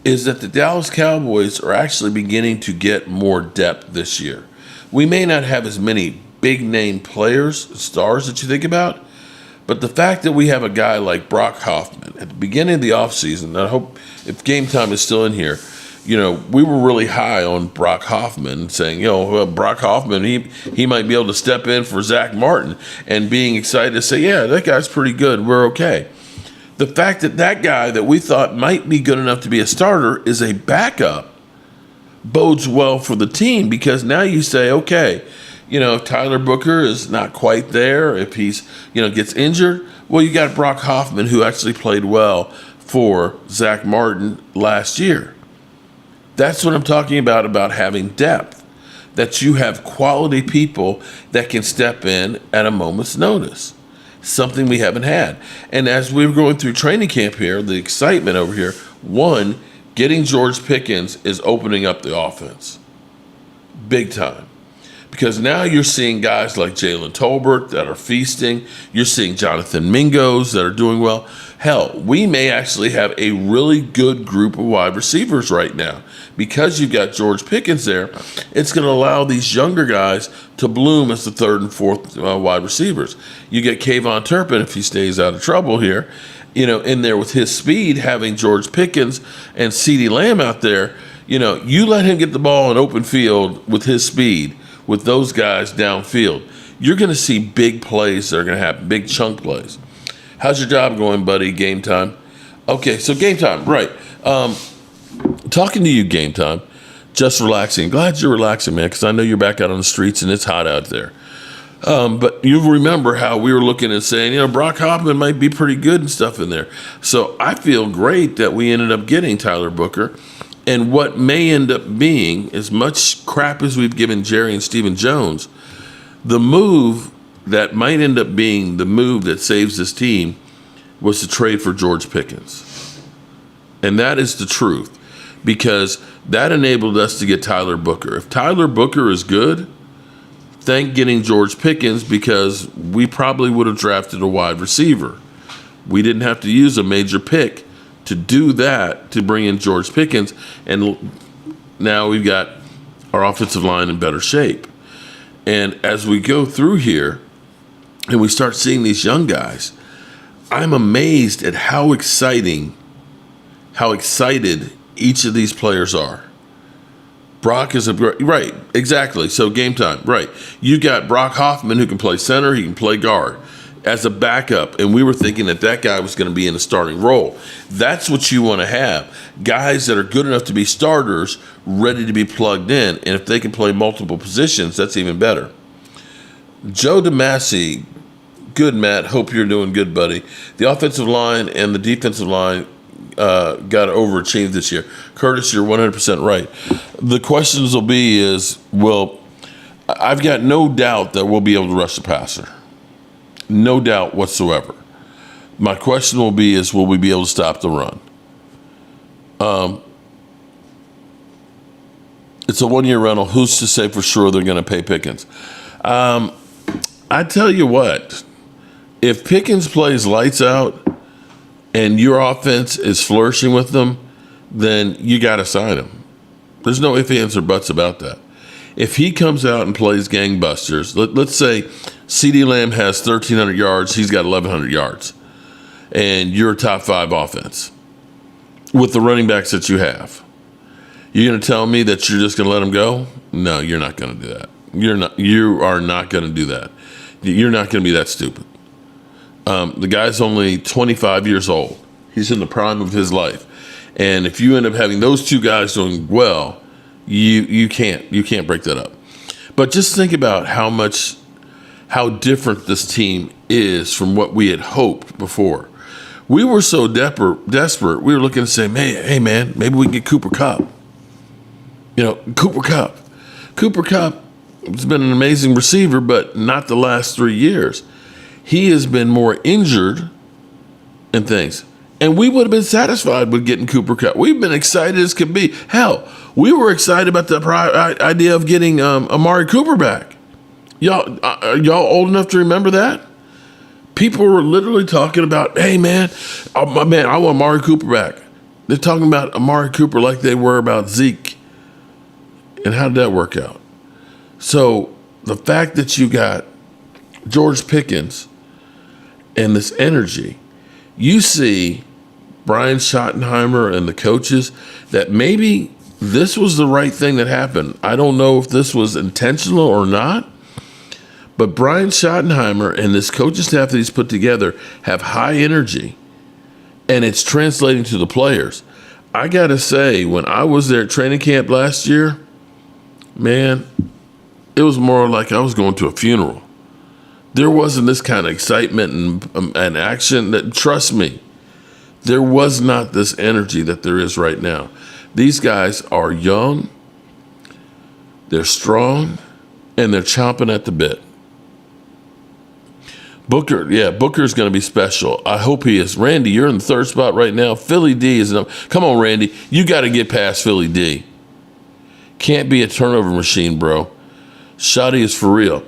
is that the Dallas Cowboys are actually beginning to get more depth this year. We may not have as many big-name players, stars that you think about, but the fact that we have a guy like Brock Hoffman at the beginning of the offseason, I hope if Game Time is still in here, we were really high on Brock Hoffman, saying, Brock Hoffman, he might be able to step in for Zach Martin, and being excited to say, yeah, that guy's pretty good, we're okay. The fact that guy that we thought might be good enough to be a starter is a backup bodes well for the team, because now you say, okay, if Tyler Booker is not quite there, if he's, gets injured, well, you got Brock Hoffman, who actually played well for Zach Martin last year. That's what I'm talking about having depth, that you have quality people that can step in at a moment's notice. Something we haven't had. And as we were going through training camp here, the excitement over here, one, getting George Pickens is opening up the offense. Big time. Because now you're seeing guys like Jalen Tolbert that are feasting. You're seeing Jonathan Mingos that are doing well. Hell, we may actually have a really good group of wide receivers right now. Because you've got George Pickens there, it's going to allow these younger guys to bloom as the third and fourth wide receivers. You get Kayvon Turpin, if he stays out of trouble here, in there with his speed, having George Pickens and CeeDee Lamb out there. You let him get the ball in open field with his speed, with those guys downfield, you're going to see big plays that are going to happen, big chunk plays. How's your job going, buddy? Game Time. Okay, so Game Time, right. Talking to you, Game Time, just relaxing. Glad you're relaxing, man, because I know you're back out on the streets and it's hot out there. But you remember how we were looking and saying, Brock Hoffman might be pretty good and stuff in there. So I feel great that we ended up getting Tyler Booker. And what may end up being, as much crap as we've given Jerry and Stephen Jones, the move that might end up being the move that saves this team was to trade for George Pickens. And that is the truth, because that enabled us to get Tyler Booker. If Tyler Booker is good, thank getting George Pickens, because we probably would have drafted a wide receiver. We didn't have to use a major pick to do that, to bring in George Pickens, and now we've got our offensive line in better shape. And as we go through here and we start seeing these young guys, I'm amazed at how excited each of these players are. Brock is right, exactly. So game time, right. You got Brock Hoffman, who can play center, he can play guard as a backup, and we were thinking that guy was going to be in a starting role. That's what you want to have. Guys that are good enough to be starters, ready to be plugged in, and if they can play multiple positions, that's even better. Joe DeMasi, good, Matt. Hope you're doing good, buddy. The offensive line and the defensive line got overachieved this year. Curtis, you're 100% right. The questions will be I've got no doubt that we'll be able to rush the passer. No doubt whatsoever. My question will be will we be able to stop the run? It's a one-year rental. Who's to say for sure they're going to pay Pickens? I tell you what, if Pickens plays lights out and your offense is flourishing with them, then you got to sign him. There's no ifs, ands, or buts about that. If he comes out and plays gangbusters, let's say CeeDee Lamb has 1,300 yards, he's got 1,100 yards, and you're a top 5 offense with the running backs that you have, you're going to tell me that you're just going to let him go? No, you're not going to do that. You are not going to do that. You're not going to be that stupid. The guy's only 25 years old. He's in the prime of his life. And if you end up having those two guys doing well, you can't break that up. But just think about how different this team is from what we had hoped before. We were so desperate. We were looking to say, hey man, maybe we can get Cooper Kupp. Cooper Kupp has been an amazing receiver, but not the last 3 years. He has been more injured and things. And we would have been satisfied with getting Cooper Kupp. We've been excited as can be. Hell, we were excited about the idea of getting Amari Cooper back. Y'all, are y'all old enough to remember that? People were literally talking about, hey man, I want Amari Cooper back. They're talking about Amari Cooper like they were about Zeke. And how did that work out? So the fact that you got George Pickens and this energy, you see Brian Schottenheimer and the coaches that maybe this was the right thing that happened. I don't know if this was intentional or not, but Brian Schottenheimer and this coaching staff that he's put together have high energy, and it's translating to the players. I got to say, when I was there at training camp last year, man, it was more like I was going to a funeral. There wasn't this kind of excitement and action. That, trust me, there was not this energy that there is right now. These guys are young, they're strong, and they're chomping at the bit. Booker's going to be special. I hope he is. Randy, you're in the third spot right now. Philly D is enough. Come on, Randy. You got to get past Philly D. Can't be a turnover machine, bro. Shotty is for real.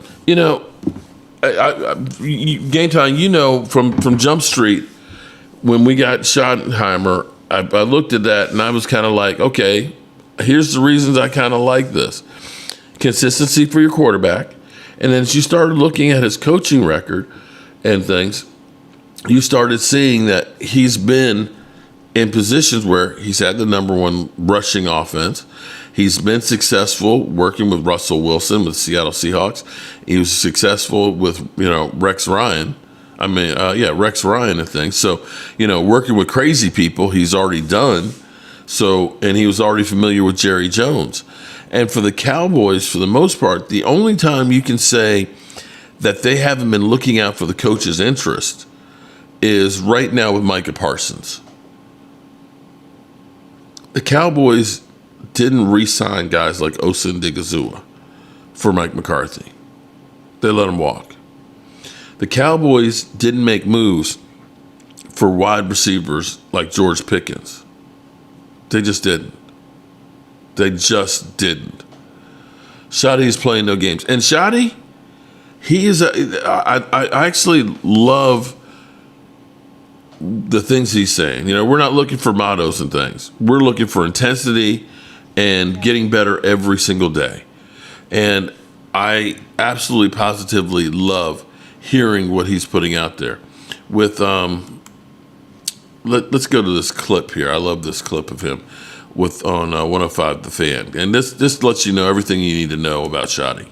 Game time, from Jump Street, when we got Schottenheimer, I looked at that and I was kind of like, okay, here's the reasons I kind of like this. Consistency for your quarterback. And then as you started looking at his coaching record and things, you started seeing that he's been in positions where he's had the number one rushing offense. He's been successful working with Russell Wilson with the Seattle Seahawks. He was successful with, Rex Ryan. Rex Ryan and things. So, working with crazy people, he's already done. So, and he was already familiar with Jerry Jones. And for the Cowboys, for the most part, the only time you can say that they haven't been looking out for the coach's interest is right now with Micah Parsons. The Cowboys didn't re-sign guys like Osa Odighizuwa for Mike McCarthy. They let him walk. The Cowboys didn't make moves for wide receivers like George Pickens. They just didn't. They just didn't. Shotty's playing no games. And Shotty, I actually love the things he's saying. You know, we're not looking for mottos and things. We're looking for intensity and getting better every single day. And I absolutely positively love hearing what he's putting out there. With let's go to this clip here. I love this clip of him with on 105 The Fan. And this lets you know everything you need to know about Shotty.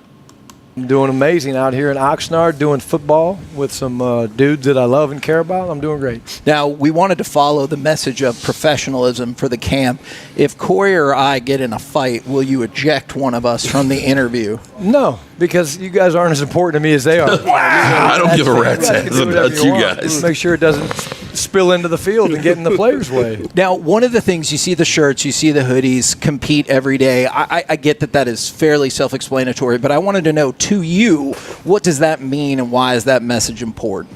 I'm doing amazing out here in Oxnard, doing football with some dudes that I love and care about. I'm doing great. Now, we wanted to follow the message of professionalism for the camp. If Corey or I get in a fight, will you eject one of us from the interview? No, because you guys aren't as important to me as they are. I don't give a rat's ass about you guys. Just make sure it doesn't spill into the field and get in the players' way. Now, one of the things, you see the shirts, you see the hoodies, compete every day. I get that is fairly self-explanatory, but I wanted to know, to you, what does that mean and why is that message important?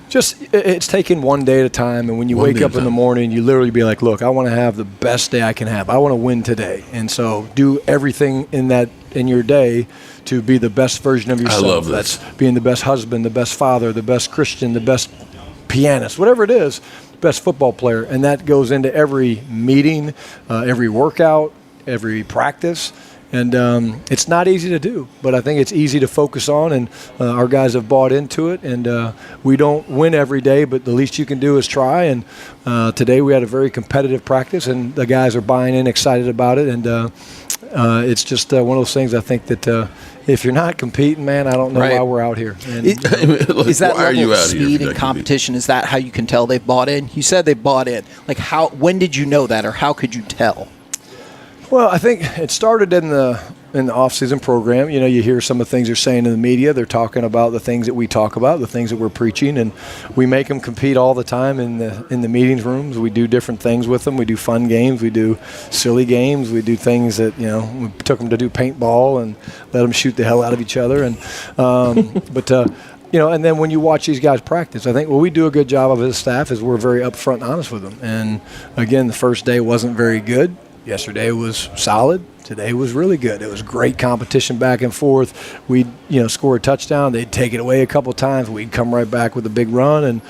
Just, it's taken one day at a time, and when you wake up in the morning, you literally be like, look, I want to have the best day I can have. I want to win today. And so do everything in your day to be the best version of yourself. I love this. That's being the best husband, the best father, the best Christian, the best pianist, whatever it is, best football player. And that goes into every meeting, every workout, every practice. And it's not easy to do, but I think it's easy to focus on, and our guys have bought into it. And we don't win every day, but the least you can do is try. And today we had a very competitive practice, and the guys are buying in, excited about it. And it's just one of those things, I think, that if you're not competing, man, I don't know why we're out here. And, is that level of speed and competition, is that how you can tell they've bought in? You said they've bought in. Like, when did you know that, or how could you tell? Well, I think it started in the off-season program. You know, you hear some of the things they're saying in the media. They're talking about the things that we talk about, the things that we're preaching, and we make them compete all the time in the meetings rooms. We do different things with them. We do fun games. We do silly games. We do things that, you know, we took them to do paintball and let them shoot the hell out of each other. And you know, and then when you watch these guys practice, I think what we do a good job of as a staff is we're very upfront and honest with them. And again, the first day wasn't very good. Yesterday was solid. Today was really good. It was great competition back and forth. We'd, you know, score a touchdown. They'd take it away a couple of times. We'd come right back with a big run. And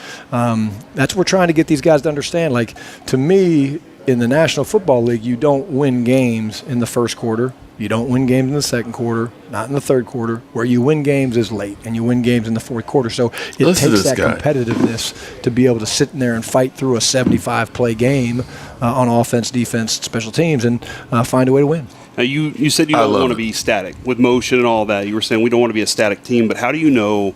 that's what we're trying to get these guys to understand. Like, to me, in the National Football League, you don't win games in the first quarter. You don't win games in the second quarter, not in the third quarter. Where you win games is late, and you win games in the fourth quarter. So it takes that competitiveness to be able to sit in there and fight through a 75-play game on offense, defense, special teams, and find a way to win. Now, you said you don't want to be static with motion and all that. You were saying we don't want to be a static team, but how do you know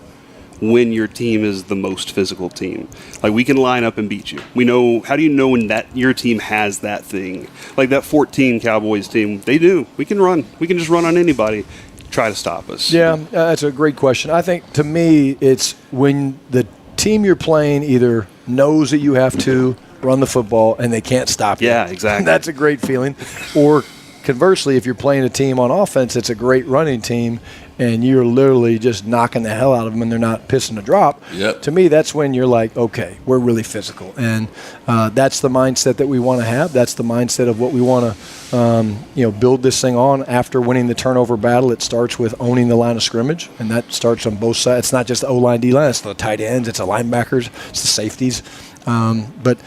when your team is the most physical team? Like, we can line up and beat you. We know. How do you know when that your team has that thing? Like that 14 Cowboys team, they do. We can run. We can just run on anybody. Try to stop us. Yeah, that's a great question. I think, to me, it's when the team you're playing either knows that you have to run the football and they can't stop you. Yeah, exactly. That's a great feeling. Or conversely, if you're playing a team on offense, it's a great running team, and you're literally just knocking the hell out of them and they're not pissing a drop. Yep. To me, that's when you're like, okay, we're really physical. And that's the mindset that we want to have. That's the mindset of what we want to build this thing on. After winning the turnover battle, it starts with owning the line of scrimmage, and that starts on both sides. It's not just the O-line, D-line. It's the tight ends. It's the linebackers. It's the safeties. But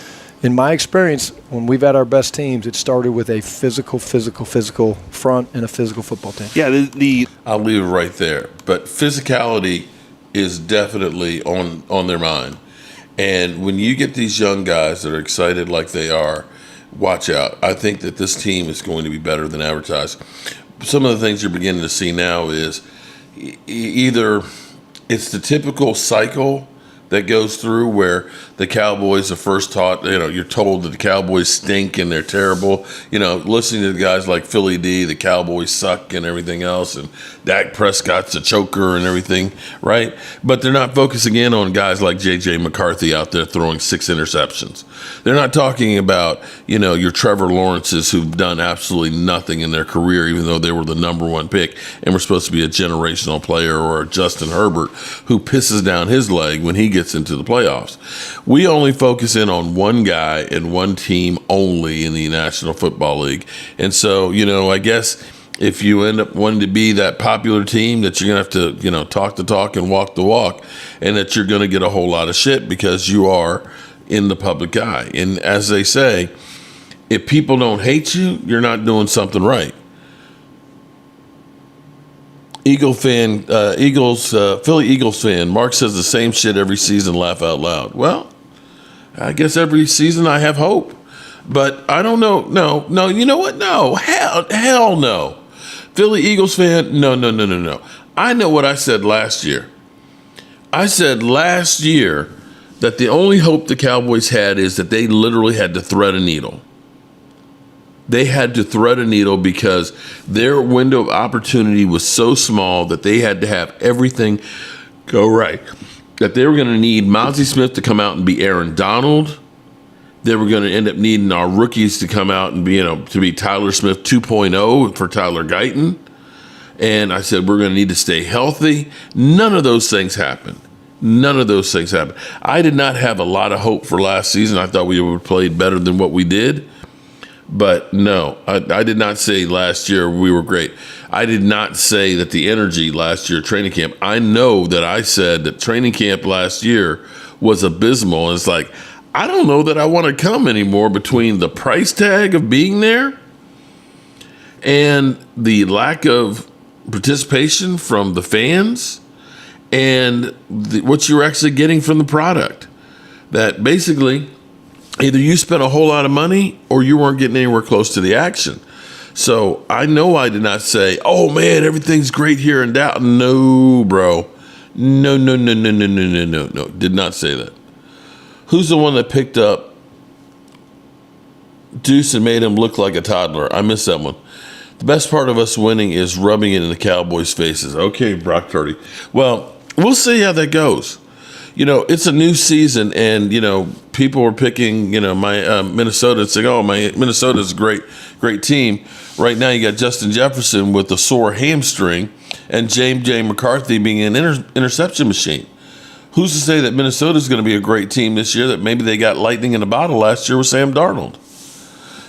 in my experience, when we've had our best teams, it started with a physical front and a physical football team. Yeah, I'll leave it right there. But physicality is definitely on their mind. And when you get these young guys that are excited like they are, watch out. I think that this team is going to be better than advertised. Some of the things you're beginning to see now is either it's the typical cycle that goes through where the Cowboys are first taught, you're told that the Cowboys stink and they're terrible. Listening to the guys like Philly D, the Cowboys suck and everything else, and Dak Prescott's a choker and everything, right? But they're not focusing in on guys like J.J. McCarthy out there throwing 6 interceptions. They're not talking about, your Trevor Lawrences who've done absolutely nothing in their career, even though they were the number 1 pick and were supposed to be a generational player, or a Justin Herbert who pisses down his leg when he gets into the playoffs. We only focus in on one guy and one team only in the National Football League. And so, I guess if you end up wanting to be that popular team, that you're going to have to, talk the talk and walk the walk, and that you're going to get a whole lot of shit because you are in the public eye. And as they say, if people don't hate you, you're not doing something right. Philly Eagles fan, Mark says the same shit every season, laugh out loud. Well, I guess every season I have hope. But I don't know. No, you know what? No, hell no. Philly Eagles fan, no. I know what I said last year. I said last year that the only hope the Cowboys had is that they literally had to thread a needle. They had to thread a needle because their window of opportunity was so small that they had to have everything go right. That they were going to need Mozzie Smith to come out and be Aaron Donald. They were going to end up needing our rookies to come out and be, to be Tyler Smith 2.0 for Tyler Guyton. And I said, we're going to need to stay healthy. None of those things happened. I did not have a lot of hope for last season. I thought we would have played better than what we did. But no, I did not say last year we were great. I did not say that the energy last year training camp. I know that I said that training camp last year was abysmal. And it's like, I don't know that I want to come anymore between the price tag of being there and the lack of participation from the fans and what you're actually getting from the product. That basically either you spent a whole lot of money or you weren't getting anywhere close to the action. So I know I did not say, oh man, everything's great here in Dallas. No, bro. No. Did not say that. Who's the one that picked up Deuce and made him look like a toddler? I missed that one. The best part of us winning is rubbing it in the Cowboys' faces. Okay, Brock Purdy. Well, we'll see how that goes. It's a new season, and, people were picking, my Minnesota and saying, oh, my Minnesota's a great team. Right now you got Justin Jefferson with a sore hamstring and J.J. McCarthy being an interception machine. Who's to say that Minnesota's going to be a great team this year, that maybe they got lightning in a bottle last year with Sam Darnold?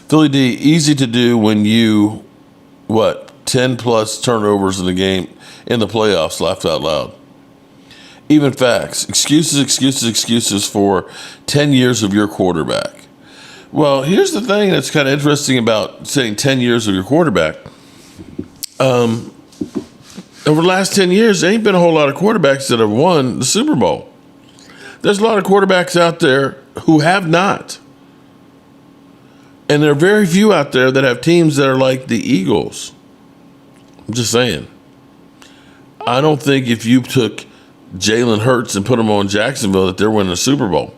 Philly D, easy to do when you, 10-plus turnovers in the game, in the playoffs, laughed out loud. Even facts. Excuses for 10 years of your quarterback. Well, here's the thing that's kind of interesting about saying 10 years of your quarterback. Over the last 10 years, there ain't been a whole lot of quarterbacks that have won the Super Bowl. There's a lot of quarterbacks out there who have not. And there are very few out there that have teams that are like the Eagles. I'm just saying. I don't think if you took Jalen Hurts and put him on Jacksonville that they're winning a Super Bowl.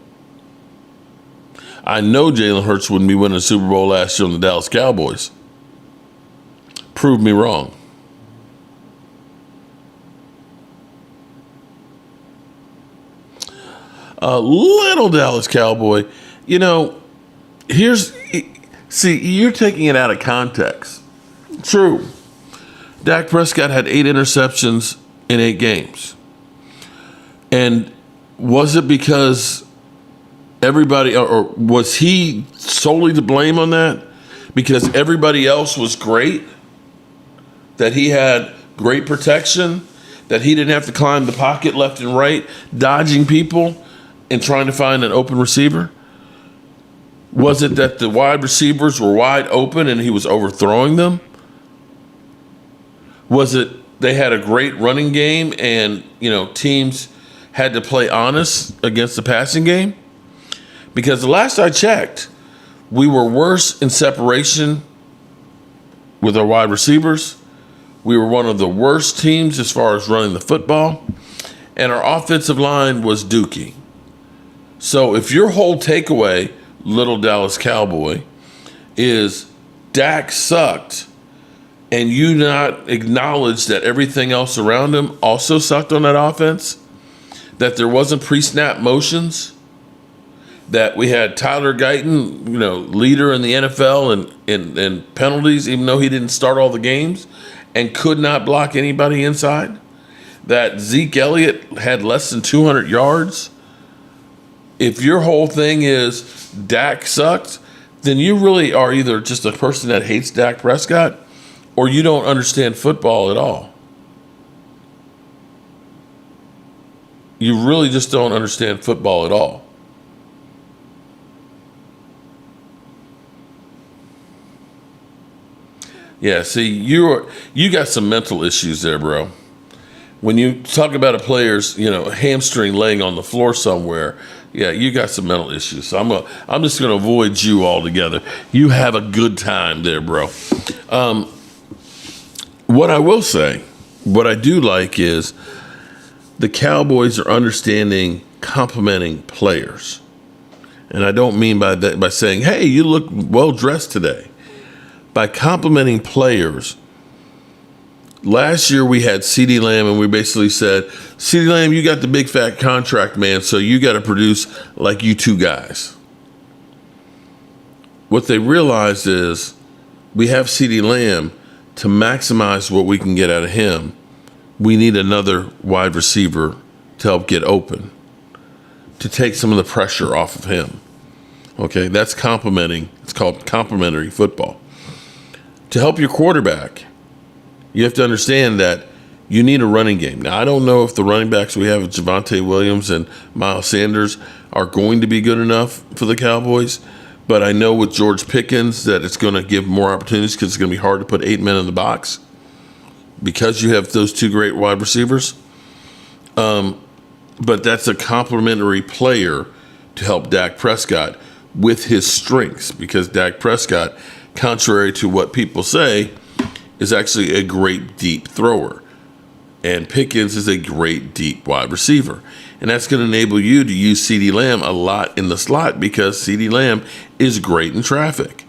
I know Jalen Hurts wouldn't be winning a Super Bowl last year on the Dallas Cowboys. Prove me wrong. A little Dallas Cowboy. You're taking it out of context. True. Dak Prescott had 8 interceptions in 8 games. And was it because everybody, or was he solely to blame on that? Because everybody else was great? That he had great protection? That he didn't have to climb the pocket left and right, dodging people and trying to find an open receiver? Was it that the wide receivers were wide open and he was overthrowing them? Was it they had a great running game and, teams had to play honest against the passing game? Because the last I checked, we were worse in separation with our wide receivers. We were one of the worst teams as far as running the football. And our offensive line was dookie. So if your whole takeaway, little Dallas Cowboy, is Dak sucked, and you not acknowledge that everything else around him also sucked on that offense, that there wasn't pre-snap motions, that we had Tyler Guyton, leader in the NFL in penalties, even though he didn't start all the games, and could not block anybody inside, that Zeke Elliott had less than 200 yards. If your whole thing is Dak sucks, then you really are either just a person that hates Dak Prescott or you don't understand football at all. You really just don't understand football at all. Yeah, see, you got some mental issues there, bro. When you talk about a player's, hamstring laying on the floor somewhere, yeah, you got some mental issues. So I'm just gonna avoid you altogether. You have a good time there, bro. What I will say, what I do like is the Cowboys are understanding complimenting players, and I don't mean by that by saying, "Hey, you look well dressed today." By complimenting players. Last year we had CeeDee Lamb, and we basically said, CeeDee Lamb, you got the big fat contract, man, so you got to produce like you two guys. What they realized is we have CeeDee Lamb. To maximize what we can get out of him, we need another wide receiver to help get open, to take some of the pressure off of him. Okay, that's complimenting. It's called complementary football. To help your quarterback, you have to understand that you need a running game. Now, I don't know if the running backs we have, Javonte Williams and Miles Sanders, are going to be good enough for the Cowboys, but I know with George Pickens that it's going to give more opportunities because it's going to be hard to put 8 men in the box because you have those two great wide receivers. But that's a complementary player to help Dak Prescott with his strengths, because Dak Prescott, contrary to what people say, is actually a great deep thrower. And Pickens is a great deep wide receiver. And that's going to enable you to use CeeDee Lamb a lot in the slot because CeeDee Lamb is great in traffic.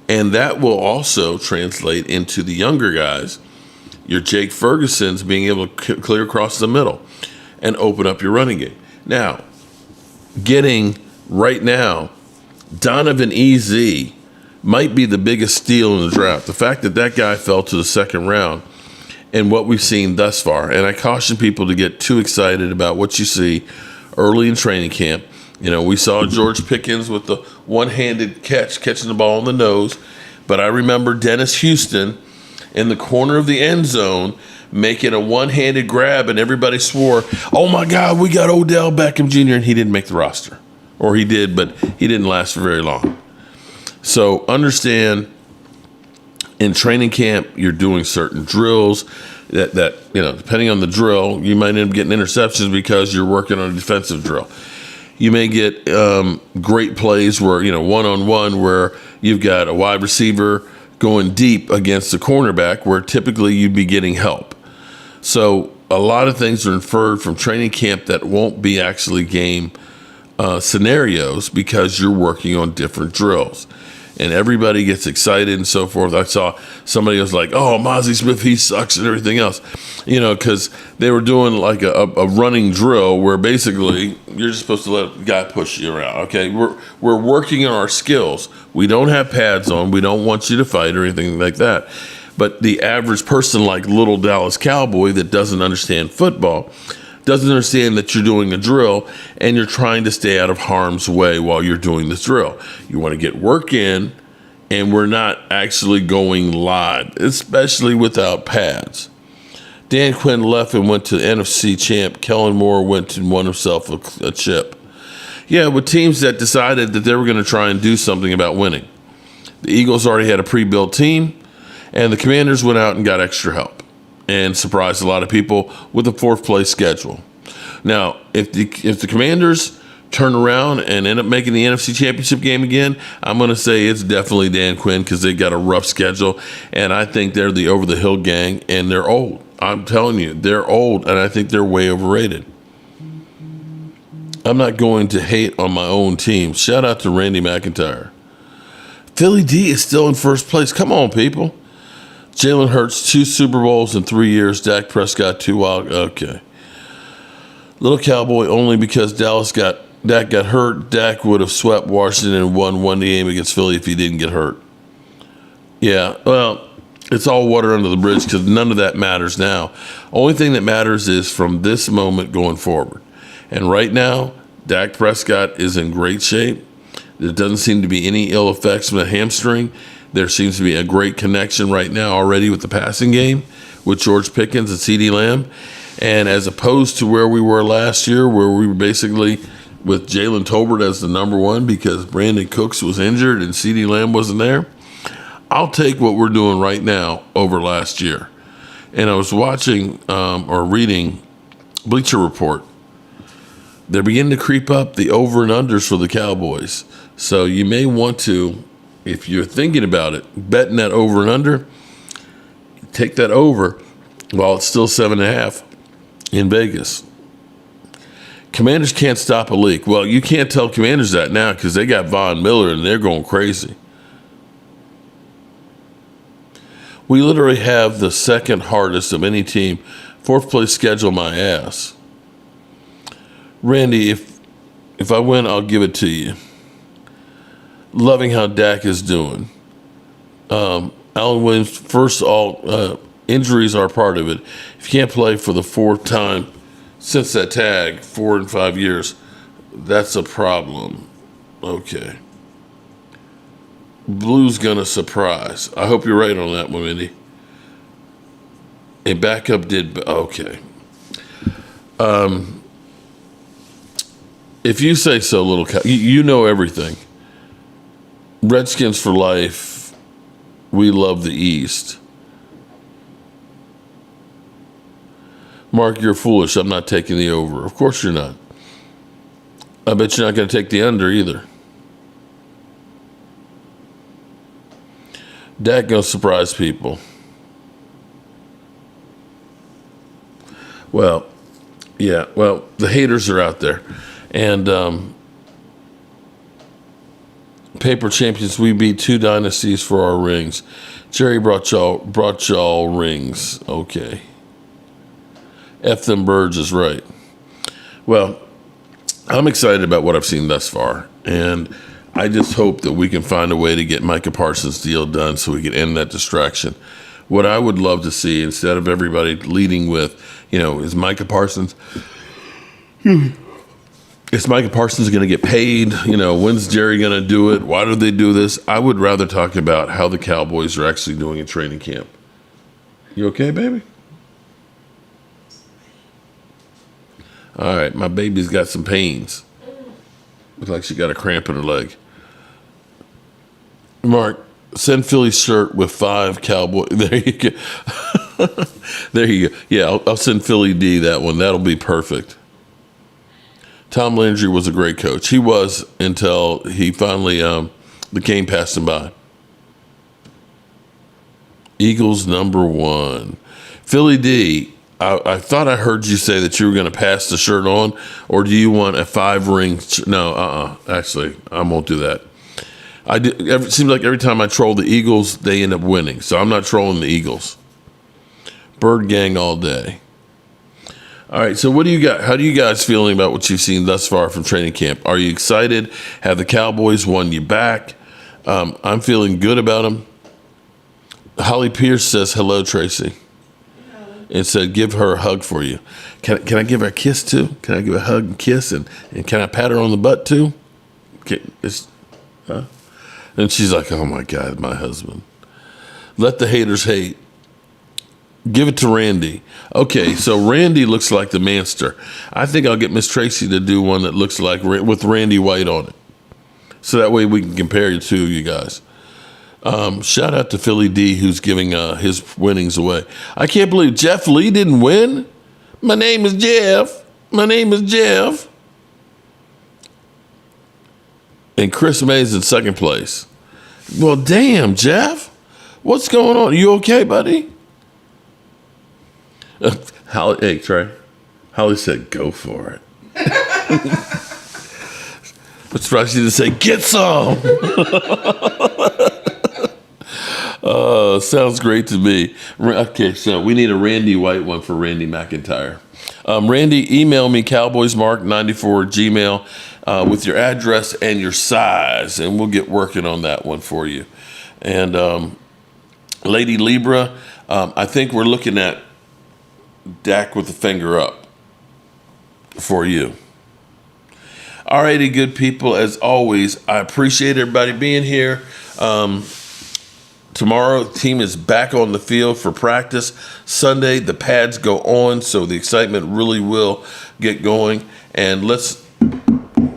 And that will also translate into the younger guys, your Jake Ferguson's being able to clear across the middle and open up your running game. Now, getting right now, Donovan EZ might be the biggest steal in the draft. The fact that that guy fell to the second round and what we've seen thus far. And I caution people to get too excited about what you see early in training camp. We saw George Pickens with the one-handed catching the ball in the nose. But I remember Dennis Houston in the corner of the end zone making a one-handed grab, and everybody swore, "Oh my God, we got Odell Beckham Jr." And he didn't make the roster. Or he did, but he didn't last for very long. So understand, in training camp, you're doing certain drills that depending on the drill, you might end up getting interceptions because you're working on a defensive drill. You may get great plays where, one-on-one, where you've got a wide receiver going deep against a cornerback where typically you'd be getting help. So a lot of things are inferred from training camp that won't be actually game scenarios because you're working on different drills. And everybody gets excited and so forth. I saw somebody was like, "Oh, Mozzie Smith, he sucks," and everything else, because they were doing like a running drill where basically you're just supposed to let the guy push you around. Okay, we're working on our skills. We don't have pads on. We don't want you to fight or anything like that. But the average person, like little Dallas Cowboy, that doesn't understand football, doesn't understand that you're doing a drill and you're trying to stay out of harm's way while you're doing this drill. You want to get work in, and we're not actually going live, especially without pads. Dan Quinn left and went to NFC champ. Kellen Moore went and won himself a chip. Yeah, with teams that decided that they were going to try and do something about winning. The Eagles already had a pre-built team, and the Commanders went out and got extra help and surprised a lot of people with a fourth place schedule. Now, if the Commanders turn around and end up making the NFC Championship game again, I'm going to say it's definitely Dan Quinn because they got a rough schedule, and I think they're the over-the-hill gang, and they're old. I'm telling you, they're old, and I think they're way overrated. I'm not going to hate on my own team. Shout out to Randy McIntyre. Philly D is still in first place. Come on, people. Jalen Hurts, 2 Super Bowls in 3 years. Dak Prescott, 2 wild. Okay. Little Cowboy only because Dak got hurt. Dak would have swept Washington and won one game against Philly if he didn't get hurt. Yeah, well, it's all water under the bridge because none of that matters now. Only thing that matters is from this moment going forward. And right now, Dak Prescott is in great shape. There doesn't seem to be any ill effects from the hamstring. There seems to be a great connection right now already with the passing game with George Pickens and CeeDee Lamb. And as opposed to where we were last year, where we were basically with Jalen Tolbert as the number one because Brandon Cooks was injured and CeeDee Lamb wasn't there, I'll take what we're doing right now over last year. And I was watching or reading Bleacher Report. They're beginning to creep up the over and unders for the Cowboys. So you may want to, if you're thinking about it, betting that over and under, take that over while it's still 7.5 in Vegas. Commanders can't stop a leak. Well, you can't tell Commanders that now because they got Von Miller and they're going crazy. We literally have the second hardest of any team. 4th place schedule, my ass. Randy, if I win, I'll give it to you. Loving how Dak is doing. Alan Williams, first of all, injuries are part of it. If you can't play for the 4th time since that tag, 4 and 5 years, that's a problem. Okay. Blue's gonna surprise. I hope you're right on that one, Indy. A backup did. Okay. If you say so, little cow, you know everything. Redskins for life. We love the East. Mark, you're foolish. I'm not taking the over. Of course you're not. I bet you're not going to take the under either. Dak gonna surprise people. Well, yeah. Well, the haters are out there, and paper champions. We beat 2 dynasties for our rings. Jerry brought y'all rings. Okay. F them birds is right. Well, I'm excited about what I've seen thus far, and I just hope that we can find a way to get Micah Parsons' deal done so we can end that distraction. What I would love to see, instead of everybody leading with, is Micah Parsons going to get paid? When's Jerry going to do it? Why do they do this? I would rather talk about how the Cowboys are actually doing in training camp. You okay, baby? All right, my baby's got some pains. Looks like she got a cramp in her leg. Mark, send Philly's shirt with 5 Cowboy. There you go. There you go. Yeah, I'll send Philly D that one. That'll be perfect. Tom Landry was a great coach. He was until he finally, the game passed him by. Eagles #1. Philly D, I thought I heard you say that you were going to pass the shirt on, or do you want a 5-ring? No, actually, I won't do that. It seems like every time I troll the Eagles, they end up winning. So I'm not trolling the Eagles. Bird gang all day. All right, so what do you got? How do you guys feeling about what you've seen thus far from training camp? Are you excited? Have the Cowboys won you back? I'm feeling good about them. Holly Pierce says, hello, Tracy. And said, give her a hug for you. Can I give her a kiss too? Can I give a hug and kiss? And can I pat her on the butt too? Huh? And she's like, oh my God, my husband. Let the haters hate. Give it to Randy. Okay, so Randy looks like the Manster. I think I'll get Miss Tracy to do one that looks like with Randy White on it. So that way we can compare the two of you guys. Shout out to Philly D, who's giving his winnings away. I can't believe Jeff Lee didn't win. My name is Jeff. And Chris May's in second place. Well, damn, Jeff. What's going on? You okay, buddy? Holly, hey, Trey. Holly said, go for it. It's probably to say, get some. Sounds great to me. Okay, so we need a Randy White one for Randy McIntyre. Randy, email me, cowboysmark94@gmail, with your address and your size, and we'll get working on that one for you. And Lady Libra, I think we're looking at Dak with the finger up for you. Alrighty, good people, as always, I appreciate everybody being here. Tomorrow, the team is back on the field for practice. Sunday, the pads go on, so the excitement really will get going. And let's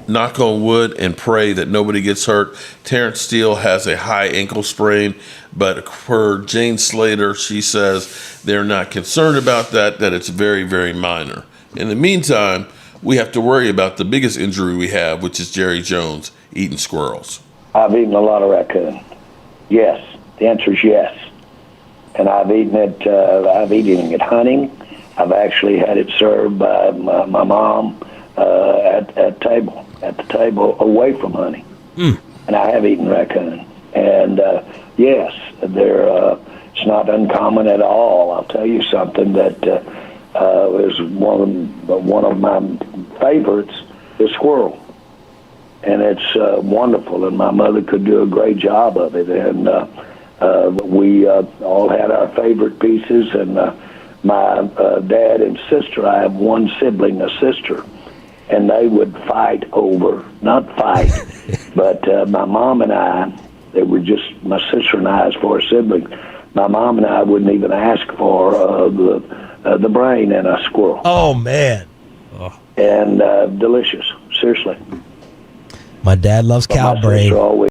knock on wood and pray that nobody gets hurt. Terrence Steele has a high ankle sprain, but per Jane Slater, she says they're not concerned about that it's very, very minor. In the meantime, we have to worry about the biggest injury we have, which is Jerry Jones eating squirrels. I've eaten a lot of raccoon. Yes. The answer is yes. And I've eaten it at hunting. I've actually had it served by my mom at the table away from hunting. And I have eaten raccoon. And yes, it's not uncommon at all. I'll tell you something that is one of my favorites is squirrel. And it's wonderful, and my mother could do a great job of it. And we all had our favorite pieces, and my dad and sister, I have one sibling, a sister, and they would fight over, not fight, but my mom and I, they were just, my sister and I as far as siblings, my mom and I wouldn't even ask for the brain in a squirrel. Oh, man. And delicious, seriously. My dad loves cow brain.